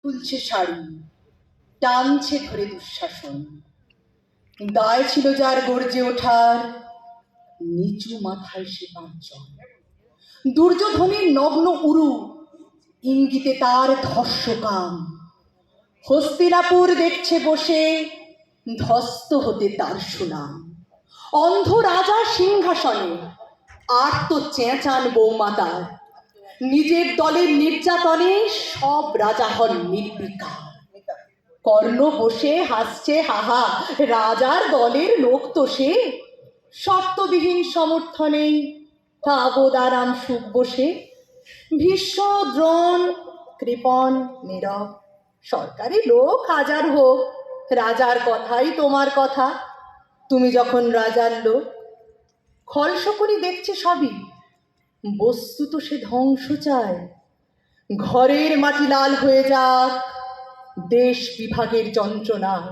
তুলছে শাড়ি, টানছে ধরে দুঃশাসন। দায় ছিল যার গর্জে ওঠার, নিচু মাথায় সে পাঁচজন। দুর্যোধনের নগ্ন উরু, ইঙ্গিতে তার ধর্ষকাম। হস্তিনাপুর দেখছে বসে, ধ্বস্ত হতে তার সুনাম। অন্ধ রাজা সিংহাসনে, আর তো চেঁচান বৌমাতার। নিজের দলের নির্যাতনে সব রাজা হন নির্বিকার। কর্ণ বসে হাসছে হাহা, রাজার দলের লোক তো সে। শর্তবিহীন সমর্থনে তাবদারাম সুখ বসে। ভীষ্ম, দ্রোণ, কৃপণ, নীরব, সরকারি লোক হাজার হোক, রাজার কথাই তোমার কথা। তুমি যখন রাজার লোক, খলশকুনি দেখছে সবই, বস্তুত সে ধ্বংস চায়। ঘরের মাটি লাল হয়ে যাক দেশ বিভাগের যন্ত্রণায়।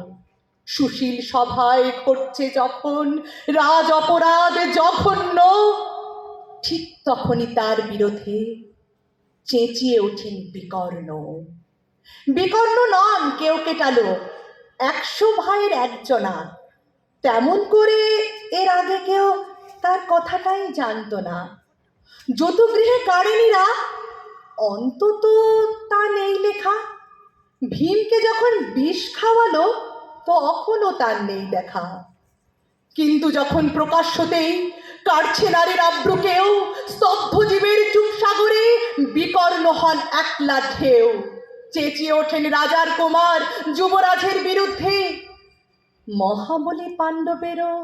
সুশীল সভায় ঘটছে যখন রাজ অপরাধ জঘন্য, ঠিক তখনই তার বিরোধে চেঁচিয়ে ওঠেন বিকর্ণ। বিকর্ণ নন কেউ কেটালো, 100 ভাইয়ের একজনা। তেমন করে এর আগে কেউ তার কথাটাই জানতো না। যতুগৃহে কারিনীরা, অন্তত তা নেই লেখা। ভীমকে যখন বিষ খাওয়ালো, তখনও তার নেই দেখা। কিন্তু যখন প্রকাশ্যতেই কাটছে নারীর আব্রুকেও, স্তব্ধ জীবের চুপ সাগরে বিকর্ণ হন একলা ঢেউ। চেঁচিয়ে ওঠেন রাজার কুমার যুবরাজের বিরুদ্ধে। মহাবলী পাণ্ডবেরও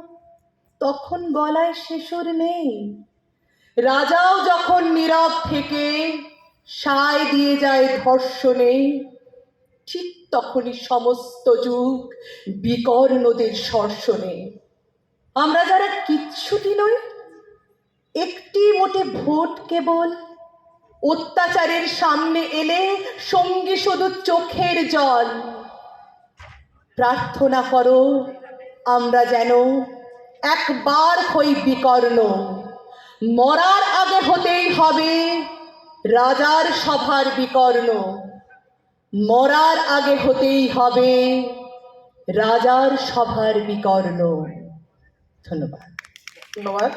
তখন গলায় শেষর নেই। রাজাও যখন নীরব থেকে সায় দিয়ে যায় ধর্ষণে, ঠিক তখনই সমস্ত যুগ বিকর্ণদের সর্ষণে। আমরা যারা কিচ্ছুটি নই, একটি মোটে ভোট কেবল, অত্যাচারের সামনে এলে সঙ্গী শুধু চোখের জল। প্রার্থনা করো আমরা যেন একবার হই বিকর্ণ। মরার আগে হতেই হবে রাজার সভার বিকর্ণ। মরার আগে হতেই হবে রাজার সভার বিকর্ণ। ধন্যবাদ। ধন্যবাদ।